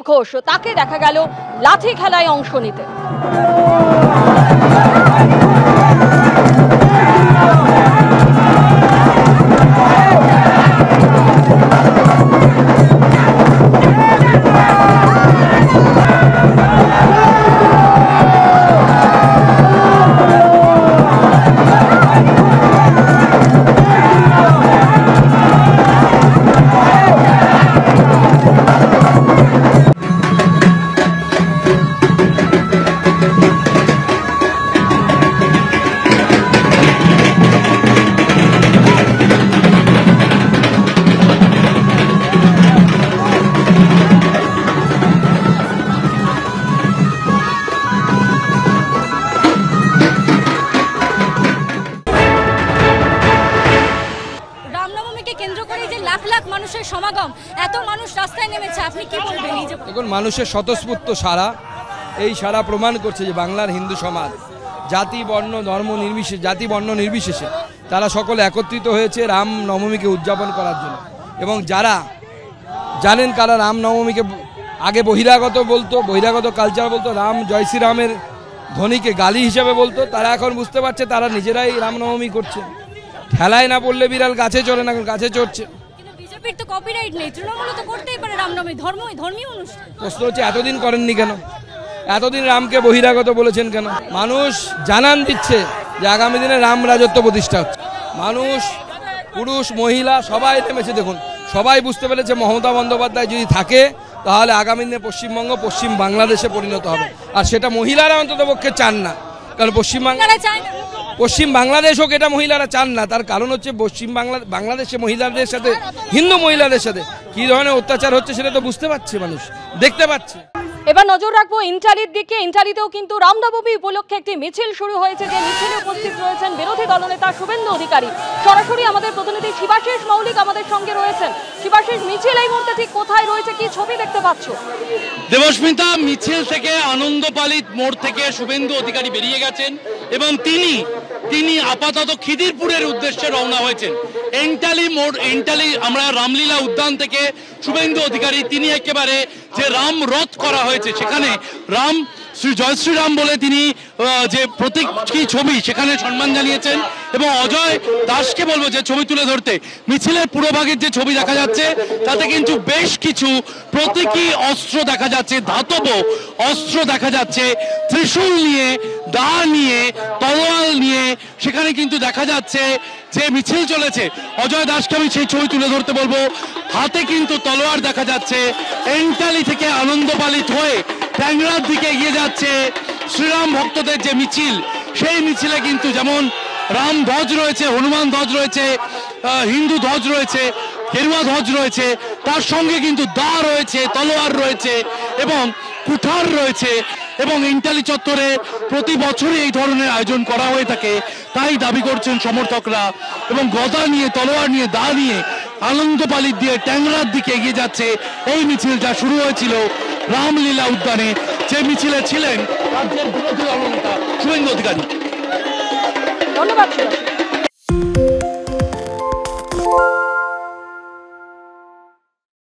ঘোষ, তাকে দেখা গেল লাঠি খেলায় অংশ নিতে। মানুষের সমাগম, এত মানুষ রাস্তায় নেমেছে, আপনি কি বলবেন? দেখুন, মানুষের স্বতঃস্ফূর্ত সারা, এই সারা প্রমাণ করছে যে বাংলার হিন্দু সমাজ জাতি বর্ণ ধর্ম নির্বিশেষে, জাতি বর্ণ নির্বিশেষে তারা সকলে একত্রিত হয়েছে রাম নবমীকে উদযাপন করার জন্য। এবং যারা জানেন কারা রাম নবমীকে আগে বহিরাগত বলতো, বহিরাগত কালচার বলতো, রাম জয় শ্রীরামের ধ্বনিকে গালি হিসেবে বলতো, তারা এখন বুঝতে পারছে তারা নিজেরাই রামনবমী করছে। ঠেলায় না পড়লে বিড়াল গাছে চড়ে না, গাছে চড়ছে। বিজেপির তো কপিরাইট নেই, তৃণমূল তো করতেই পারে রামনবমী, ধর্মীয় অনুষ্ঠান। প্রশ্ন হচ্ছে এতদিন করেননি কেন? এতদিন রামকে বহিরাগত বলেছেন কেন? মানুষ জানান দিচ্ছে যে আগামী দিনে রাম রাজত্ব প্রতিষ্ঠা হচ্ছে। মানুষ, পুরুষ মহিলা সবাই নেমেছে। দেখুন, সবাই বুঝতে পেরেছে মমতা বন্দ্যোপাধ্যায় যদি থাকে তাহলে আগামী দিনে পশ্চিমবঙ্গ পশ্চিম বাংলাদেশে পরিণত হবে। আর সেটা মহিলারা অন্তত পক্ষে চান না, কারণ পশ্চিম বাংলাদেশ হোক এটা মহিলারা চান না। তার কারণ হচ্ছে বাংলাদেশে মহিলাদের সাথে, হিন্দু মহিলাদের সাথে কি ধরনের অত্যাচার হচ্ছে সেটা তো বুঝতে পারছে মানুষ, দেখতে পাচ্ছে। এবার নজর রাখবো ইন্টালির দিকে। ইন্টালিতেও কিন্তু রামনবমী উপলক্ষে একটি মিছিল শুরু হয়েছে, যে মিছিলে উপস্থিত রয়েছেন বিরোধী দলনেতা শুভেন্দু অধিকারী। সরাসরি আমাদের প্রতিনিধি শিবাশিস মৌলিক আমাদের সঙ্গে রয়েছেন। শিবাশিস, মিছিল এই মুহূর্তে ঠিক কোথায় রয়েছে, কি ছবি দেখতে পাচ্ছ? দেবস্মিতা, মিছিল থেকে আনন্দপালিত মোড় থেকে শুভেন্দু অধিকারী বেরিয়ে গেছেন এবং তিনি আপাতত খিদিরপুরের উদ্দেশ্যে রওনা হয়েছেন। এন্টালি আমরা রামলীলা উদ্যান থেকে শুভেন্দু অধিকারী তিনি একেবারে যে রাম রথ করা হয়েছে সেখানে রাম শ্রী জয় শ্রীরাম বলে তিনি যে প্রতীকী ছবি সেখানে সম্মান জানিয়েছেন। এবং অজয় দাসকে বলবো যে ছবি তুলে ধরতে। মিছিলের পুরোভাগের যে ছবি দেখা যাচ্ছে তাতে কিন্তু বেশ কিছু প্রতীকী অস্ত্র দেখা যাচ্ছে, ধাতব অস্ত্র দেখা যাচ্ছে, ত্রিশূল নিয়ে, দা নিয়ে, তলোয়ার নিয়ে সেখানে কিন্তু দেখা যাচ্ছে যে মিছিল চলেছে। অজয় দাসকে আমি সেই ছবি তুলে ধরতে বলবো। হাতে কিন্তু তলোয়ার দেখা যাচ্ছে। এন্টালি থেকে আনন্দপালিত হয়ে ট্যাংরার দিকে এগিয়ে যাচ্ছে শ্রীরাম ভক্তদের যে মিছিল, সেই মিছিলে কিন্তু যেমন রাম ধ্বজ রয়েছে, হনুমান ধ্বজ রয়েছে, হিন্দু ধ্বজ রয়েছে, গেরুয়া ধ্বজ রয়েছে, তার সঙ্গে কিন্তু দা রয়েছে, তলোয়ার রয়েছে এবং কুঠার রয়েছে। এবং ইন্টালি চত্বরে প্রতি বছরই এই ধরনের আয়োজন করা হয়ে থাকে, তাই দাবি করছেন সমর্থকরা। এবং গদা নিয়ে, তলোয়ার নিয়ে, দা নিয়ে আনন্দপালিত দিয়ে ট্যাংরার দিকে এগিয়ে যাচ্ছে এই মিছিল, যা শুরু হয়েছিল রামলীলা উদ্যানে, যে মিছিলে ছিলেন রাজ্যের বিরোধী দলনেতা শুভেন্দু অধিকারী। ধন্যবাদ।